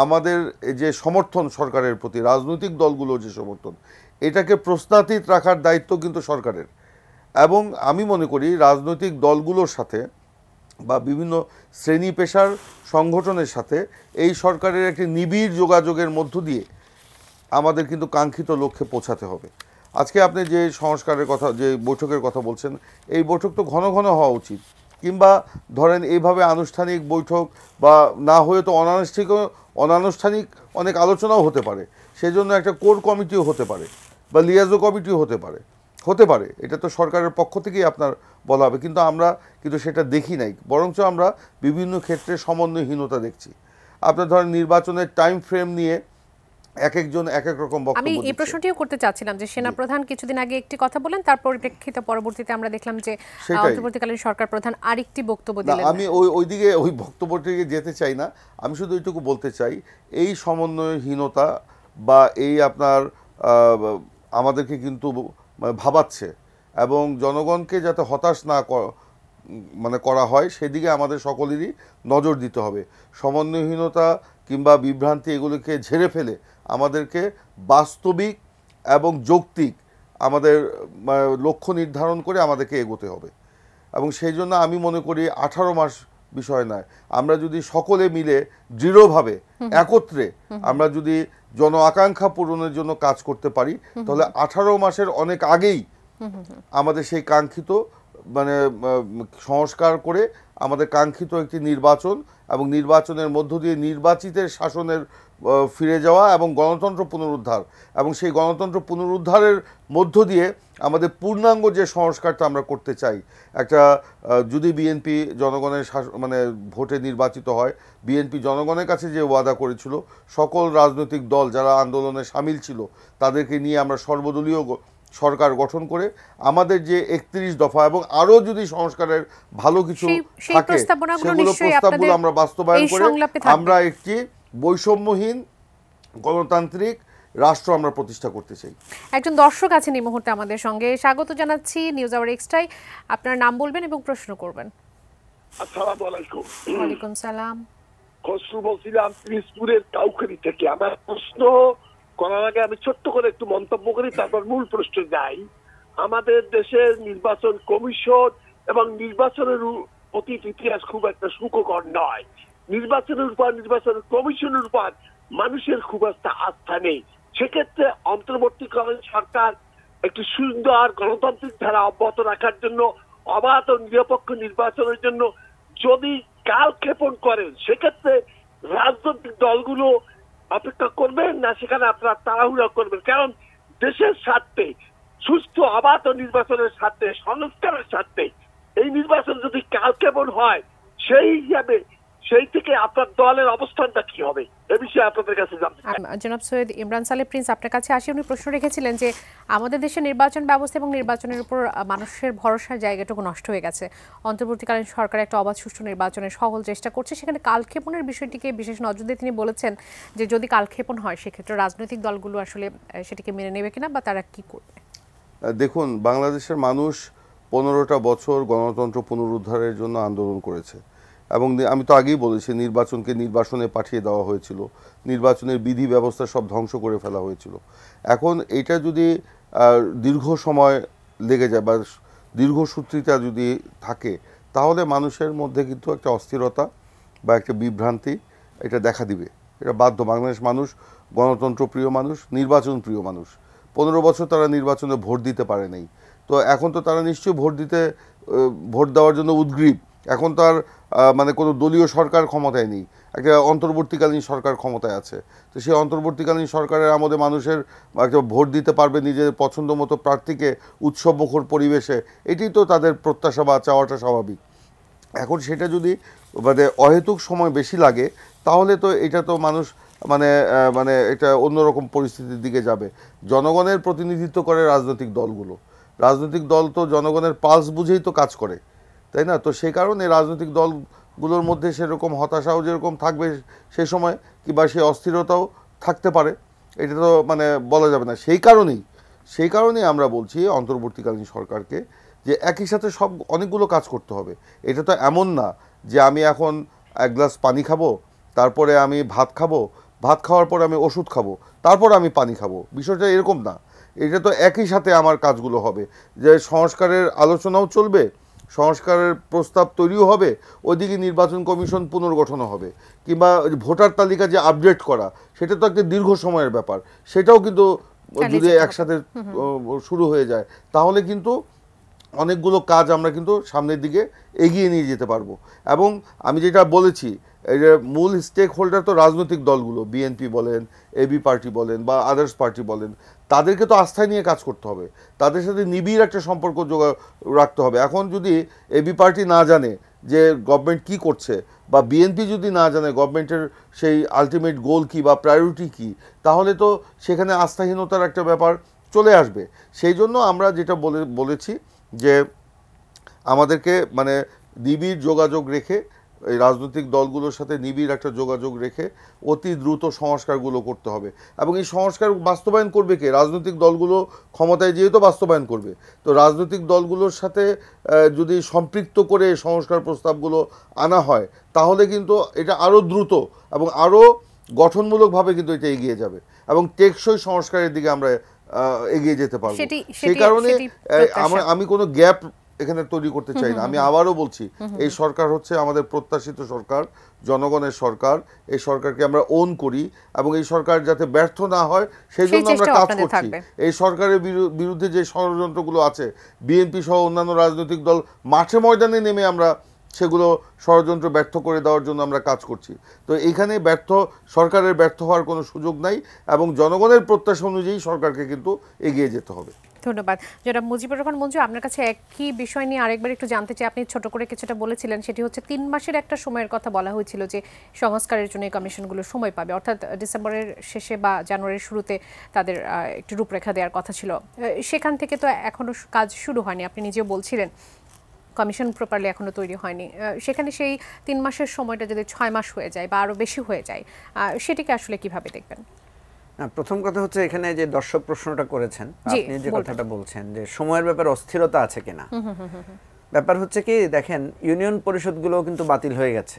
আমাদের যে সমর্থন সরকারের প্রতি, রাজনৈতিক দলগুলোর যে সমর্থন, এটাকে প্রশ্নাতীত রাখার দায়িত্ব কিন্তু সরকারের। এবং আমি মনে করি রাজনৈতিক দলগুলোর সাথে বা বিভিন্ন শ্রেণী পেশার সংগঠনের সাথে এই সরকারের একটি নিবিড় যোগাযোগের মধ্য দিয়ে আমাদের কিন্তু কাঙ্ক্ষিত লক্ষ্যে পৌঁছাতে হবে। আজকে আপনি যে সংস্কারের কথা, যে বৈঠকের কথা বলছেন, এই বৈঠক তো ঘন ঘন হওয়া উচিত, কিংবা ধরেন এইভাবে আনুষ্ঠানিক বৈঠক বা না হয়ে তো অনানুষ্ঠানিক অনেক আলোচনাও হতে পারে, সেজন্য একটা কোর কমিটিও হতে পারে বা লিয়াজো কমিটিও হতে পারে, এটা তো সরকারের পক্ষ থেকেই আপনার বলা হবে। কিন্তু আমরা সেটা দেখি নাই, বরঞ্চ আমরা বিভিন্ন ক্ষেত্রে সমন্বয়হীনতা দেখছি। আপনার ধরেন নির্বাচনের টাইম ফ্রেম নিয়ে এক একজন এক এক রকম বক্তব্য। আমি এই প্রশ্নটিও করতে চাচ্ছিলাম যে সেনাপ্রধান কিছুদিন আগে একটি কথা বলেন, তার পরিপ্রেক্ষিতে পরবর্তীতে আমরা দেখলাম যে অন্তর্বর্তীকালীন সরকার প্রধান আরেকটি বক্তব্য দিলেন। আমি ওই বক্তব্যটিকে যেতে চাই না, আমি শুধু এইটুকু বলতে চাই এই সমন্বয়হীনতা বা এই আপনার আমাদেরকে কিন্তু ভাবাচ্ছে, এবং জনগণকে যাতে হতাশ না করা হয় সেদিকে আমাদের সকলেরই নজর দিতে হবে। সমন্বয়হীনতা কিংবা বিভ্রান্তি এগুলোকে ঝেড়ে ফেলে আমাদেরকে বাস্তবিক এবং যৌক্তিক আমাদের লক্ষ্য নির্ধারণ করে আমাদেরকে এগোতে হবে। এবং সেই জন্য আমি মনে করি 18 মাস বিষয় নয়, আমরা যদি সকলে মিলে দৃঢ়ভাবে একত্রে আমরা যদি জন আকাঙ্ক্ষা পূরণের জন্য কাজ করতে পারি, তাহলে 18 মাসের অনেক আগেই আমাদের সেই কাঙ্ক্ষিত সংস্কার করে আমাদের কাঙ্ক্ষিত একটি নির্বাচন এবং নির্বাচনের মধ্য দিয়ে নির্বাচিতের শাসনের ফিরে যাওয়া এবং গণতন্ত্র পুনরুদ্ধার, এবং সেই গণতন্ত্র পুনরুদ্ধারের মধ্য দিয়ে আমাদের পূর্ণাঙ্গ যে সংস্কারটা আমরা করতে চাই, একটা যদি বিএনপি জনগণের ভোটে নির্বাচিত হয়, বিএনপি জনগণের কাছে যে ওয়াদা করেছিল সকল রাজনৈতিক দল যারা আন্দোলনে সামিল ছিল তাদেরকে নিয়ে আমরা সর্বদলীয় সরকার গঠন করে আমাদের যে 31 দফা এবং আরো যদি সংস্কারের ভালো কিছু থাকে সেগুলো প্রস্তাবগুলো আমরা বাস্তবায়ন করে আমরা একটি বৈষম্যহীন গণতান্ত্রিক রাষ্ট্র আমরা প্রতিষ্ঠা করতে চাই। একজন দর্শক আছেন এই মুহূর্তে আমাদের সঙ্গে, স্বাগত জানাচ্ছি নিউজ আওয়ার এক্সট্রায়। আপনার নাম বলবেন এবং প্রশ্ন করবেন। আসসালামু আলাইকুম। ওয়ালাইকুম সালাম। খসরু বলছিলাম পিরোজপুরের কাউখালী থেকে। আমার প্রশ্ন করার আগে আমি ছোট্ট করে একটু মন্তব্য করি, তারপর মূল প্রশ্নে যাই। আমাদের দেশের নির্বাচন কমিশন এবং নির্বাচনের অতীত ইতিহাস খুব একটা সুখকর নয়। নির্বাচনের কমিশনের উপর মানুষের খুব একটা আস্থা নেই। সেক্ষেত্রে অন্তর্বর্তীকালীন সরকার একটি সুন্দর গণতান্ত্রিক ধারা অব্যাহত রাখার জন্য, অবাধ ও নিরপেক্ষ নির্বাচনের জন্য যদি কালক্ষেপণ করেন, সেক্ষেত্রে রাজনৈতিক দলগুলো অপেক্ষা করবেন না সেখানে আপনারা তাড়াহুড়া করবেন? কারণ দেশের স্বার্থে, সুস্থ অবাধ নির্বাচনের স্বার্থে, সংস্কারের স্বার্থে এই নির্বাচন যদি কালক্ষেপণ হয়, সেই হিসাবে সেই থেকে আপনার দলের অবস্থানটা কি হবে এ বিষয়ে আপনাদের কাছে জানতে চাই। জনাব সৈয়দ ইমরান সালেহ প্রিন্স আপনার কাছে আসি। উনি প্রশ্ন রেখেছিলেন যে আমাদের দেশের নির্বাচন ব্যবস্থা এবং নির্বাচনের উপর মানুষের ভরসার জায়গাটুকু নষ্ট হয়ে গেছে। অন্তর্বর্তীকালীন সরকার একটা অবাধ সুষ্ঠু নির্বাচনের সকল চেষ্টা করছে, সেখানে কালক্ষেপণের বিষয়টিকে বিশেষ নজর দিয়ে তিনি বলেছেন যে যদি কালক্ষেপণ হয় সেক্ষেত্রে রাজনৈতিক দলগুলো আসলে সেটিকে মেনে নেবে কিনা বা তারা কি করবে। দেখুন, বাংলাদেশের মানুষ 15টা বছর গণতন্ত্র পুনরুদ্ধারের জন্য আন্দোলন করেছে, এবং আমি তো আগেই বলেছি নির্বাচনে পাঠিয়ে দেওয়া হয়েছিল, নির্বাচনের বিধি ব্যবস্থা সব ধ্বংস করে ফেলা হয়েছিল। এখন এটা যদি দীর্ঘ সময় লেগে যায় বা দীর্ঘসূত্রিতা যদি থাকে, তাহলে মানুষের মধ্যে কিন্তু একটা অস্থিরতা বা একটা বিভ্রান্তি এটা দেখা দিবে। এটা বাধ্য। বাংলাদেশ মানুষ গণতন্ত্র প্রিয় মানুষ, নির্বাচন প্রিয় মানুষ। 15 বছর তারা নির্বাচনে ভোট দিতে পারে নাই, তো এখন তো তারা নিশ্চয়ই ভোট দেওয়ার জন্য উদ্গ্রীব। এখন তো আর মানে কোনো দলীয় সরকার ক্ষমতায় নেই, একটা অন্তর্বর্তীকালীন সরকার ক্ষমতায় আছে। তো সেই অন্তর্বর্তীকালীন সরকারের আমলে মানুষের একটা ভোট দিতে পারবে নিজের পছন্দ মতো প্রার্থীকে উৎসবমুখর পরিবেশে, এটি তো তাদের প্রত্যাশা বা চাওয়াটা স্বাভাবিক। এখন সেটা যদি মানে অহেতুক সময় বেশি লাগে, তাহলে তো এটা তো মানুষ মানে মানে এটা অন্যরকম পরিস্থিতির দিকে যাবে। জনগণের প্রতিনিধিত্ব করে রাজনৈতিক দলগুলো। রাজনৈতিক দল তো জনগণের পালস বুঝেই তো কাজ করে, তাই না? তো সেই কারণে রাজনৈতিক দলগুলোর মধ্যে সেরকম হতাশাও যেরকম থাকবে সেই সময়, কিংবা সেই অস্থিরতাও থাকতে পারে, এটা তো মানে বলা যাবে না। সেই কারণেই আমরা বলছি অন্তর্বর্তীকালীন সরকারকে যে একই সাথে অনেকগুলো কাজ করতে হবে। এটা তো এমন না যে আমি এখন এক গ্লাস পানি খাবো, তারপরে আমি ভাত খাবো, ভাত খাওয়ার পরে আমি ওষুধ খাবো, তারপর আমি পানি খাবো। বিষয়টা এরকম না। এটা তো একই সাথে আমার কাজগুলো হবে, যে সংস্কারের আলোচনাও চলবে, সংস্কারের প্রস্তাব তৈরিও হবে, ওইদিকে নির্বাচন কমিশন পুনর্গঠনও হবে, কিংবা ভোটার তালিকা যে আপডেট করা, সেটা তো একটা দীর্ঘ সময়ের ব্যাপার। সেটাও কিন্তু যদি একসাথে শুরু হয়ে যায়, তাহলে কিন্তু অনেকগুলো কাজ আমরা কিন্তু সামনের দিকে এগিয়ে নিয়ে যেতে পারবো। এবং আমি যেটা বলেছি, এই যে মূল স্টেক হোল্ডার তো রাজনৈতিক দলগুলো, বিএনপি বলেন, এবি পার্টি বলেন বা আদার্স পার্টি বলেন, তাদেরকে তো আস্থায় নিয়ে কাজ করতে হবে, তাদের সাথে নিবিড় একটা সম্পর্ক রাখতে হবে। এখন যদি এবি পার্টি না জানে যে গভর্নমেন্ট কি করছে, বা বিএনপি যদি না জানে গভর্নমেন্টের সেই আলটিমেট গোল কি বা প্রায়োরিটি কি, তাহলে তো সেখানে আস্থাহীনতার একটা ব্যাপার চলে আসবে। সেই জন্য আমরা যেটা বলেছি যে আমাদেরকে মানে নিবিড় যোগাযোগ রেখে, এই রাজনৈতিক দলগুলোর সাথে নিবিড় একটা যোগাযোগ রেখে অতি দ্রুত সংস্কারগুলো করতে হবে। এবং এই সংস্কার বাস্তবায়ন করবে কে? রাজনৈতিক দলগুলো ক্ষমতায় যেহেতু বাস্তবায়ন করবে, তো রাজনৈতিক দলগুলোর সাথে যদি সম্পৃক্ত করে সংস্কার প্রস্তাবগুলো আনা হয়, তাহলে কিন্তু এটা আরও দ্রুত এবং আরও গঠনমূলকভাবে কিন্তু এটা এগিয়ে যাবে, এবং টেকসই সংস্কারের দিকে আমরা এগিয়ে যেতে পারবো। সেই কারণে আমি কোনো গ্যাপ এখানে তৈরি করতে চাই না। আমি আবারও বলছি, এই সরকার হচ্ছে আমাদের প্রত্যাশিত সরকার, জনগণের সরকার। এই সরকারকে আমরা ওন করি, এবং এই সরকার যাতে ব্যর্থ না হয় সেই জন্য আমরা কাজ করছি। এই সরকারের বিরুদ্ধে যে ষড়যন্ত্রগুলো আছে, বিএনপি সহ অন্যান্য রাজনৈতিক দল মাঠে ময়দানে নেমে আমরা সেগুলো ষড়যন্ত্র ব্যর্থ করে দেওয়ার জন্য আমরা কাজ করছি। তো এইখানে সরকারের ব্যর্থ হওয়ার কোনো সুযোগ নাই, এবং জনগণের প্রত্যাশা অনুযায়ী সরকারকে কিন্তু এগিয়ে যেতে হবে। ধন্যবাদ। যেটা মুজিবুর রহমান মঞ্জু, আপনার কাছে একই বিষয় নিয়ে আরেকবার একটু জানতে চাই। আপনি ছোট করে কিছুটা বলেছিলেন, সেটি হচ্ছে 3 মাসের একটা সময়ের কথা বলা হয়েছিল যে সংস্কারের জন্য এই কমিশনগুলো সময় পাবে, অর্থাৎ ডিসেম্বরের শেষে বা জানুয়ারির শুরুতে তাদের একটু রূপরেখা দেওয়ার কথা ছিল। সেখান থেকে তো এখনো কাজ শুরু হয়নি, আপনি নিজেও বলছিলেন কমিশন প্রপারলি এখনো তৈরি হয়নি। সেখানে সেই 3 মাসের সময়টা যদি 6 মাস হয়ে যায় বা আরও বেশি হয়ে যায়, সেটিকে আসলে কিভাবে দেখবেন? না, প্রথম কথা হচ্ছে এখানে যে দর্শক প্রশ্নটা করেছেন, আপনি যে কথাটা বলছেন যে সময়ের ব্যাপারে অস্থিরতা আছে কিনা, ব্যাপার হচ্ছে কি, দেখেন ইউনিয়ন পরিষদগুলো কিন্তু বাতিল হয়ে গেছে,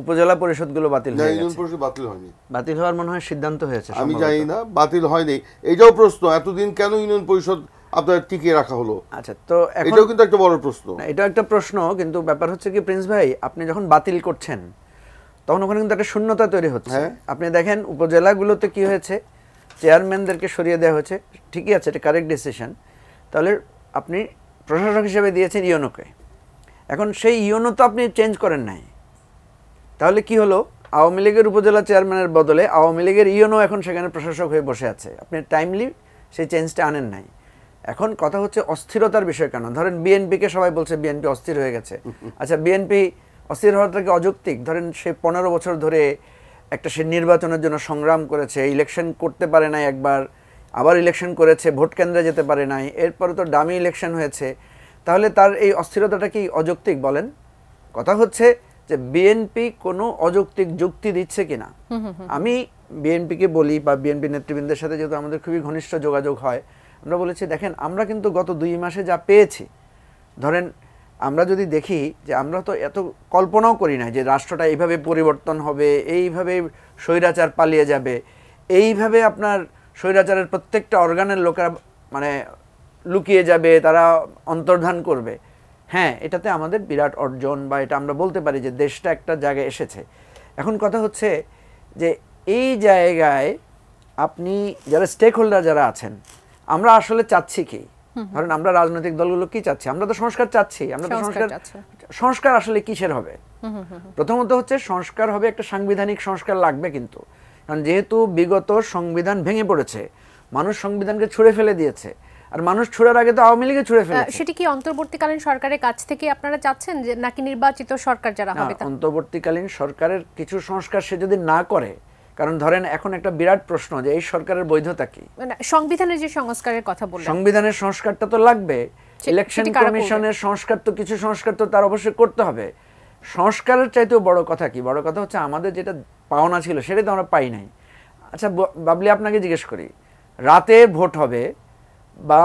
উপজেলা পরিষদগুলো বাতিল হয়ে গেছে। ইউনিয়ন পরিষদ বাতিল হয়নি, বাতিল হওয়ার মনে হয় সিদ্ধান্ত হয়েছে, আমি জানি না, বাতিল হয়নি। এটাও প্রশ্ন, এতদিন কেন ইউনিয়ন পরিষদ আপনার টিকিয়ে রাখা হলো? আচ্ছা, তো এটাও কিন্তু একটা বড় প্রশ্ন। এটাও একটা প্রশ্ন, কিন্তু ব্যাপার হচ্ছে কি প্রিন্স ভাই, আপনি যখন বাতিল করছেন তখন ওখানে কিন্তু একটা শূন্যতা তৈরি হচ্ছে। আপনি দেখেন উপজেলাগুলোতে কি হয়েছে, চেয়ারম্যানদেরকে সরিয়ে দেওয়া হয়েছে, ঠিকই আছে, এটা কারেক্ট ডিসিশন। তাহলে আপনি প্রশাসক হিসেবে দিয়েছেন ইউনোকে, এখন সেই ইউনো তো আপনি চেঞ্জ করেন নাই, তাহলে কি হলো, আওয়ামী লীগের উপজেলা চেয়ারম্যানের বদলে আওয়ামী লীগের ইউনো এখন সেখানে প্রশাসক হয়ে বসে আছে, আপনি টাইমলি সেই চেঞ্জটা আনেন নাই। এখন কথা হচ্ছে অস্থিরতার বিষয় কেন? ধরেন বিএনপিকে সবাই বলছে বিএনপি অস্থির হয়ে গেছে। আচ্ছা, বিএনপি অস্থির হওয়াটা কি অযৌক্তিক? ধরেন সে 15 বছর ধরে একটা সে নির্বাচনের জন্য সংগ্রাম করেছে, ইলেকশন করতে পারে নাই, একবার আবার ইলেকশন করেছে, ভোট কেন্দ্রে যেতে পারে নাই, এরপরে তো ডামি ইলেকশন হয়েছে, তাহলে তার এই অস্থিরতাটা কি অযৌক্তিক বলেন? কথা হচ্ছে যে বিএনপি কোনো অযৌক্তিক যুক্তি দিচ্ছে কিনা। আমি বিএনপিকে বলি, বা বিএনপি নেতৃবৃন্দের সাথে যেহেতু আমাদের খুবই ঘনিষ্ঠ যোগাযোগ হয়, আমরা বলেছি দেখেন আমরা কিন্তু গত 2 মাসে যা পেয়েছি, ধরেন আমরা যদি দেখি যে আমরা তো এত কল্পনাও করি না যে রাষ্ট্রটা এইভাবে পরিবর্তন হবে, এইভাবে স্বৈরাচার পালিয়ে যাবে, এইভাবে আপনার স্বৈরাচারের প্রত্যেকটা অর্গানের লোকেরা মানে লুকিয়ে যাবে, তারা অন্তর্ধান করবে। হ্যাঁ, এটাতে আমাদের বিরাট অর্জন বা এটা আমরা বলতে পারি যে দেশটা একটা জায়গায় এসেছে। এখন কথা হচ্ছে যে এই জায়গায় আপনি যারা স্টেক হোল্ডার যারা আছেন, আমরা আসলে চাচ্ছি কি? ধরেন আমরা রাজনৈতিক দলগুলো কি চাচ্ছি? আমরা তো সংস্কার চাচ্ছি। আমরা তো সংস্কার আসলে কিসের হবে? প্রথমত হচ্ছে সংস্কার হবে, একটা সাংবিধানিক সংস্কার লাগবে। কিন্তু কারণ যেহেতু বিগত সংবিধান ভেঙে পড়েছে, মানুষ সংবিধানকে ছুঁড়ে ফেলে দিয়েছে, আর মানুষ ছুঁড়ার আগে তো আওয়ামী লীগে ছুঁড়ে ফেলেছে। সেটা কি অন্তর্বর্তীকালীন সরকারের কাছ থেকে আপনারা চাচ্ছেন যে নাকি নির্বাচিত সরকার যারা হবে? অন্তর্বর্তীকালীন সরকারের কিছু সংস্কার সে যদি না করে, কারণ ধরেন এখন একটা বিরাট প্রশ্ন যে এই সরকারের বৈধতা কি? সংবিধানের যে সংস্কারের কথা বললেন, সংবিধানের সংস্কারটা তো লাগবে। ইলেকশন কমিশনের সংস্কার তো, কিছু সংস্কার তো তার অবশ্যই করতে হবে। সংস্কারের চাইতেও বড় কথা কি? বড় কথা হচ্ছে আমাদের যেটা পাওনা ছিল সেটাই তো আমরা পাই নাই। আচ্ছা বাবলি, আপনাকে জিজ্ঞেস করি, রাতে ভোট হবে বা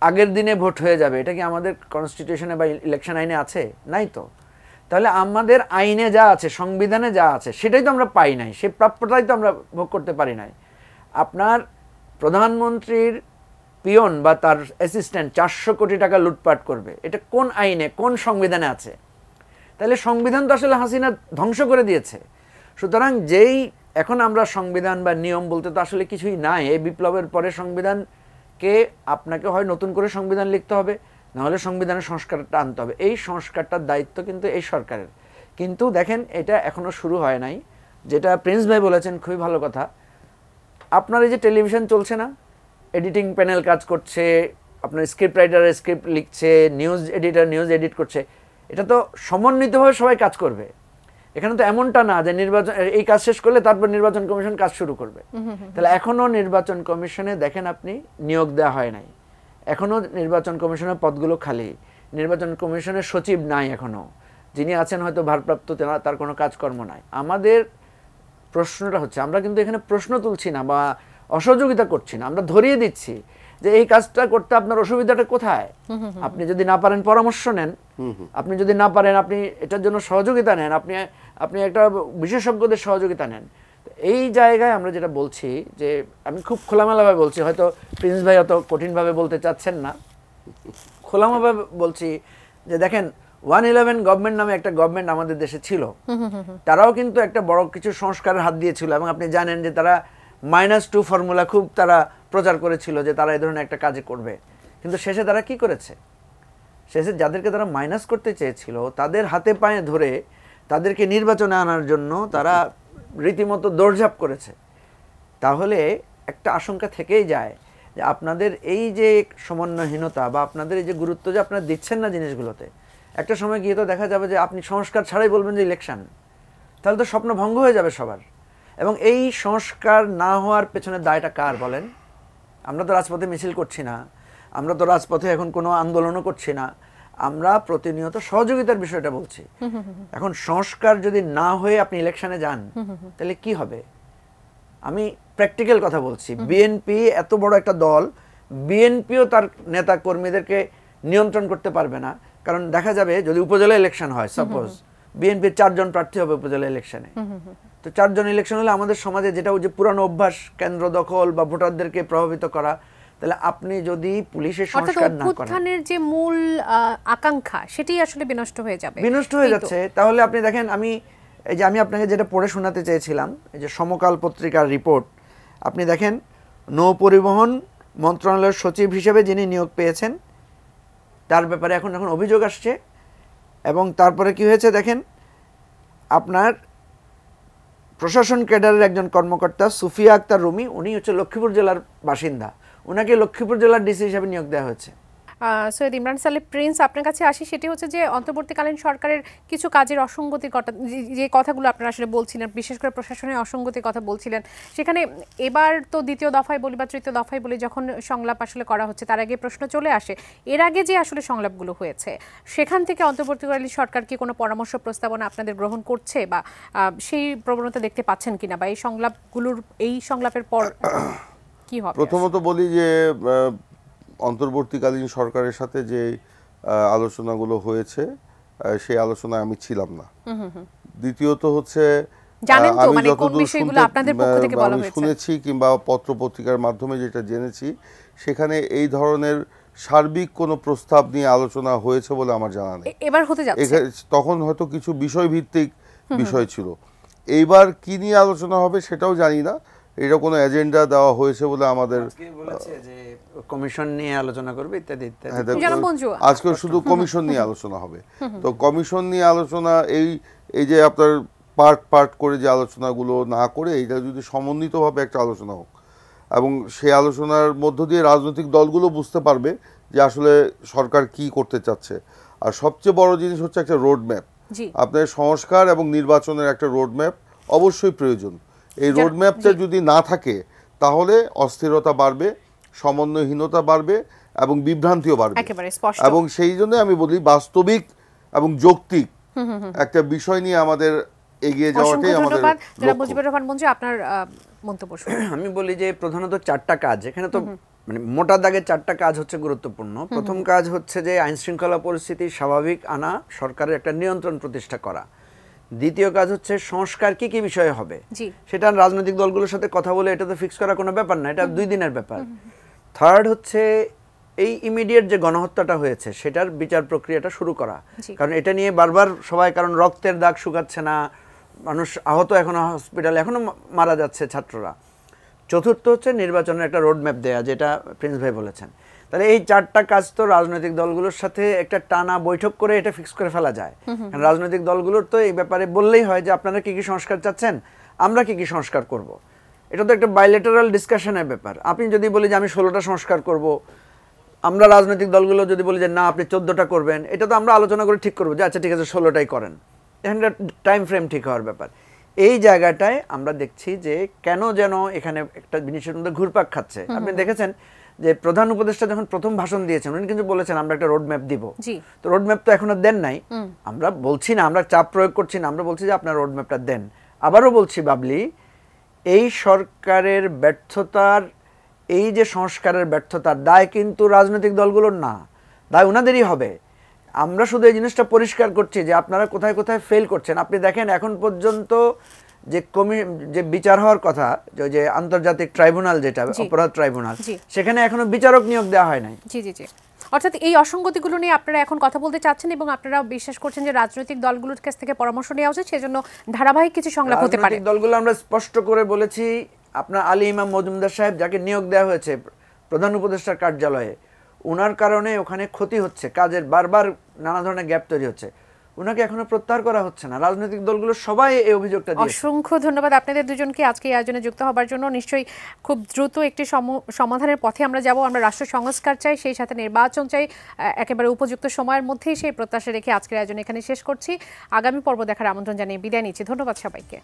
আগের দিনে ভোট হয়ে যাবে, এটা কি আমাদের কনস্টিটিউশনে বা ইলেকশন আইনে আছে? নাই তো। তাহলে আমাদের আইনে যা আছে, সংবিধানে যা আছে, সেটাই তো আমরা পাই নাই, সেই প্রাপ্যটাই তো আমরা ভোগ করতে পারি নাই। আপনার প্রধানমন্ত্রীর পিয়ন বা তার অ্যাসিস্ট্যান্ট 400 কোটি টাকা লুটপাট করবে, এটা কোন আইনে, কোন সংবিধানে আছে? তাহলে সংবিধান তো আসলে হাসিনা ধ্বংস করে দিয়েছে। সুতরাং যেই এখন আমরা সংবিধান বা নিয়ম বলতে তো আসলে কিছুই নাই। এই বিপ্লবের পরে সংবিধানকে আপনাকে হয় নতুন করে সংবিধান লিখতে হবে, নাহলে সংবিধানের সংস্কারটা আনতে হবে। এই সংস্কারটার দায়িত্ব কিন্তু এই সরকারের। কিন্তু দেখেন, এটা এখনো শুরু হয় নাই। যেটা প্রিন্স ভাই বলেছেন খুবই ভালো কথা। আপনার এই যে টেলিভিশন চলছে না, এডিটিং প্যানেল কাজ করছে, আপনার স্ক্রিপ্ট রাইটার স্ক্রিপ্ট লিখছে, নিউজ এডিটর নিউজ এডিট করছে, এটা তো সমন্বিতভাবে সবাই কাজ করবে। এখানে তো এমনটা না যে নির্বাচন, এই কাজ শেষ করলে তারপর নির্বাচন কমিশন কাজ শুরু করবে। তাহলে এখনো নির্বাচন কমিশনে দেখেন আপনি নিয়োগ দেওয়া হয় নাই, এখনো নির্বাচন কমিশনের পদগুলো খালি, নির্বাচন কমিশনের সচিব নাই এখনো, যিনি আছেন হয়তো ভারপ্রাপ্ত, তার কোনো কাজকর্ম নাই। আমাদের প্রশ্নটা হচ্ছে, আমরা কিন্তু এখানে প্রশ্ন তুলছি না বা অসহযোগিতা করছি না, আমরা ধরিয়ে দিচ্ছি যে এই কাজটা করতে আপনার অসুবিধাটা কোথায়। আপনি যদি না পারেন পরামর্শ নেন, আপনি যদি না পারেন আপনি এটার জন্য সহযোগিতা নেন, আপনি একটা বিশেষজ্ঞদের সহযোগিতা নেন। এই জায়গায় আমরা যেটা বলছি, যে আমি খুব খোলামেলাভাবে বলছি, হয়তো প্রিন্স ভাই অত কঠিনভাবে বলতে চাচ্ছেন না, খোলামেলাভাবে বলছি যে দেখেন, 111 গভর্নমেন্ট নামে একটা গভর্নমেন্ট আমাদের দেশে ছিল, তারাও কিন্তু একটা বড় কিছু সংস্কারের হাত দিয়েছিল, এবং আপনি জানেন যে তারা -2 ফর্মুলা খুব তারা প্রচার করেছিল যে তারা এই ধরনের একটা কাজে করবে। কিন্তু শেষে তারা কি করেছে? শেষে যাদেরকে তারা মাইনাস করতে চেয়েছিল তাদের হাতে পায়ে ধরে তাদেরকে নির্বাচনে আনার জন্য তারা রীতিমতো দৌড়ঝাঁপ করেছে। তাহলে একটা আশঙ্কা থেকেই যায় যে আপনাদের এই যে সমন্বয়হীনতা বা আপনাদের এই যে গুরুত্ব যে আপনারা দিচ্ছেন না জিনিসগুলোতে, একটা সময় গিয়ে তো দেখা যাবে যে আপনি সংস্কার ছাড়াই বলবেন যে ইলেকশন, তাহলে তো স্বপ্ন ভঙ্গ হয়ে যাবে সবার। এবং এই সংস্কার না হওয়ার পেছনে দায়টা কার বলেন? আমরা তো রাজপথে মিছিল করছি না, আমরা তো রাজপথে এখন কোনো আন্দোলনও করছি না, আমরা প্রতিনিয়ত সহযোগিতার বিষয়টা বলছি। এখন সংস্কার যদি না হয়ে আপনি ইলেকশনে যান, তাহলে কি হবে? আমি প্র্যাকটিক্যাল কথা বলছি। বিএনপি এত বড় একটা দল, বিএনপিও তার নেতা কর্মীদেরকে নিয়ন্ত্রণ করতে পারবে না। কারণ দেখা যাবে যদি উপজেলা ইলেকশন হয়, সাপোজ বিএনপির 4 জন প্রার্থী হবে উপজেলা ইলেকশনে, তো 4 জন ইলেকশন হলে আমাদের সমাজে যেটা ওই যে পুরানো অভ্যাস, কেন্দ্র দখল বা ভোটারদেরকে প্রভাবিত করা, তাহলে আপনি যদি পুলিশের সংস্কার না করেন, অভ্যুত্থানের যে মূল আকাঙ্ক্ষা সেটাই আসলে বিনষ্ট হয়ে যাবে, বিনষ্ট হয়ে যাচ্ছে। তাহলে আপনি দেখেন, আমি আপনাকে যেটা পড়ে শোনাতে চেয়েছিলাম, এই যে সমকাল পত্রিকার রিপোর্ট, আপনি দেখেন নৌ পরিবহন মন্ত্রণালয়ের সচিব হিসেবে যিনি নিয়োগ পেয়েছেন, তার ব্যাপারে এখন অভিযোগ আসছে। এবং তারপরে কি হয়েছে দেখেন, আপনার প্রশাসন ক্যাডারের একজন কর্মকর্তা সুফিয়া আক্তার রুমি, উনি হচ্ছে লক্ষ্মীপুর জেলার বাসিন্দা, ওনাকে লক্ষ্মীপুর জেলার ডিসি হিসেবে নিয়োগ দেওয়া হয়েছে। সৈয়দ ইমরান সালেহ প্রিন্স, আপনার কাছে আসি, সেটি হচ্ছে যে অন্তর্বর্তীকালীন সরকারের কিছু কাজের অসঙ্গতির কথা, যে কথাগুলো আপনারা আসলে বলছিলেন, বিশেষ করে প্রশাসনের অসঙ্গতির কথা বলছিলেন, সেখানে এবার তো দ্বিতীয় দফায় বলি বা তৃতীয় দফায় বলি যখন সংলাপ আসলে করা হচ্ছে, তার আগে প্রশ্ন চলে আসে, এর আগে যে আসলে সংলাপগুলো হয়েছে সেখান থেকে অন্তর্বর্তীকালীন সরকার কি কোনো পরামর্শ প্রস্তাবনা আপনাদের গ্রহণ করছে বা সেই প্রবণতা দেখতে পাচ্ছেন কিনা, বা এই সংলাপের পর কি হবে? প্রথমত বলি যে অন্তর্বর্তীকালীন সরকারের সাথে যে আলোচনাগুলো হয়েছে সেই আলোচনায় আমি ছিলাম না। দ্বিতীয়ত হচ্ছে জানেন তো আমি মানে কোন যতদূর বিষয়গুলো আপনাদের পক্ষ থেকে বলা আমি হয়েছে? শুনেছি কিংবা পত্র পত্রিকার মাধ্যমে যেটা জেনেছি, সেখানে এই ধরনের সার্বিক কোনো প্রস্তাব নিয়ে আলোচনা হয়েছে বলে আমার জানা নেই। এবার হতে যাচ্ছে, তখন হয়তো কিছু বিষয় ভিত্তিক বিষয় ছিল। এইবার কি নিয়ে আলোচনা হবে সেটাও জানি না। এটা কোনো এজেন্ডা দেওয়া হয়েছে বলে আমাদের বলেছে যে কমিশন নিয়ে আলোচনা করবে ইত্যাদি ইত্যাদি। আজকে শুধু কমিশন নিয়ে আলোচনা হবে। তো কমিশন নিয়ে আলোচনা এই যে আপনার পার্ট পার্ট করে যে আলোচনাগুলো না করে এইটা যদি সমন্বিতভাবে একটা আলোচনা হোক, এবং সেই আলোচনার মধ্য দিয়ে রাজনৈতিক দলগুলো বুঝতে পারবে যে আসলে সরকার কি করতে চাচ্ছে। আর সবচেয়ে বড় জিনিস হচ্ছে একটা রোড ম্যাপ। আপনার সংস্কার এবং নির্বাচনের একটা রোড ম্যাপ অবশ্যই প্রয়োজন। এই রোড ম্যাপটা যদি না থাকে তাহলে অস্থিরতা বাড়বে, সমন্বয়হীনতা বাড়বে এবং বিভ্রান্তিও বাড়বে। এবং সেই জন্য আমি বলি বাস্তবিক এবং যৌক্তিক একটা বিষয় নিয়ে আমাদের এগিয়ে যাওয়াটাই আমাদের লক্ষ্য। আপনার মন্তব্য। আমি বলি যে প্রধানত 4টা কাজ এখানে, তো মানে মোটা দাগে 4টা কাজ হচ্ছে গুরুত্বপূর্ণ। প্রথম কাজ হচ্ছে যে আইন শৃঙ্খলা পরিস্থিতি স্বাভাবিক আনা, সরকারের একটা নিয়ন্ত্রণ প্রতিষ্ঠা করা। দ্বিতীয় কাজ হচ্ছে সংস্কার কি কি বিষয়ে হবে সেটা রাজনৈতিক দলগুলোর সাথে কথা বলে এটা তো ফিক্স করা কোনো ব্যাপার না, এটা 2 দিনের ব্যাপার। থার্ড হচ্ছে এই ইমিডিয়েট যে গণহত্যাটা হয়েছে সেটার বিচার প্রক্রিয়াটা শুরু করা, কারণ এটা নিয়ে বারবার সবাই, কারণ রক্তের দাগ শুকাচ্ছে না, মানুষ আহত এখনো হসপিটালে এখনো মারা যাচ্ছে ছাত্ররা। চতুর্থ হচ্ছে নির্বাচনের একটা রোড ম্যাপ দেয়া, যেটা প্রিন্স ভাই বলেছেন। তাহলে এই 4টা কাজ তো রাজনৈতিক দলগুলোর সাথে একটা টানা বৈঠক করে এটা ফিক্স করে ফেলা যায়। কারণ রাজনৈতিক দলগুলোর তো এই ব্যাপারে বললেই হয় যে আপনারা কি কি সংস্কার চাচ্ছেন, আমরা কি কি সংস্কার করব। এটা তো একটা বাইলেটারাল ডিসকাশনের ব্যাপার। আপনি যদি বলি যে আমি 16টা সংস্কার করব, আমরা রাজনৈতিক দলগুলো যদি বলি যে না আপনি 14টা করবেন, এটা তো আমরা আলোচনা করে ঠিক করবো যে আচ্ছা ঠিক আছে 16টাই করেন। এখানে টাইম ফ্রেম ঠিক হওয়ার ব্যাপার। এই জায়গাটায় আমরা দেখছি যে কেন যেন এখানে একটা জিনিসের মধ্যে ঘুরপাক খাচ্ছে। আপনি দেখেছেন যে প্রধান উপদেষ্টা যখন প্রথম ভাষণ দিয়েছেন উনি কিন্তু বলেছেন আমরা একটা রোড ম্যাপ দিব। তো রোড ম্যাপ তো এখনো দেন নাই। আমরা বলছি না, আমরা চাপ প্রয়োগ করছি না, আমরা বলছি যে আপনার রোড ম্যাপটা দেন। আবারও বলছি বাবলি, এই সরকারের ব্যর্থতার, এই যে সংস্কারের ব্যর্থতার দায় কিন্তু রাজনৈতিক দলগুলোর না, দায় ওনাদেরই হবে। আমরা শুধু এই জিনিসটা পরিষ্কার করছি যে আপনারা কোথায় কোথায় ফেল করছেন। আপনি দেখেন এখন পর্যন্ত যে বিচার হওয়ার কথা, যে আন্তর্জাতিক ট্রাইব্যুনাল, যেটা অপরাধ ট্রাইব্যুনাল, সেখানে এখনো বিচারক নিয়োগ দেওয়া হয় নাই। জি জি জি। অর্থাৎ এই অসঙ্গতিগুলো নিয়ে আপনারা এখন কথা বলতে চাচ্ছেন এবং আপনারা বিশ্বাস করছেন যে রাজনৈতিক দলগুলোর কাছ থেকে পরামর্শ নেওয়া উচিত, সেজন্য ধারাবাহিক কিছু সংলাপ হতে পারে। দলগুলো আমরা স্পষ্ট করে বলেছি, আপনার আলী ইমাম মজুমদার সাহেব যাকে নিয়োগ দেওয়া হয়েছে প্রধান উপদেষ্টার কার্যালয়ে, ওনার কারণে ওখানে ক্ষতি হচ্ছে, কাজের বারবার নানা ধরনের গ্যাপ তৈরি হচ্ছে, ওনাকে এখনো প্রত্যাহার করা হচ্ছে না। রাজনৈতিক দলগুলো সবাই এই অভিযোগটা দিয়েছে। অসংখ্য ধন্যবাদ আপনাদের দুজনকে আজকে এই আয়োজনে যুক্ত হবার জন্য। নিশ্চয়ই খুব দ্রুত একটি সমাধানের পথে আমরা যাব। আমরা রাষ্ট্র সংস্কার চাই, সেই সাথে নির্বাচন চাই, একেবারে উপযুক্ত সময়ের মধ্যেই সেই প্রত্যাশা রেখে আজকের আয়োজন এখানে শেষ করছি। আগামী পর্ব দেখার আমন্ত্রণ জানিয়ে বিদায় নিচ্ছি। ধন্যবাদ সবাইকে।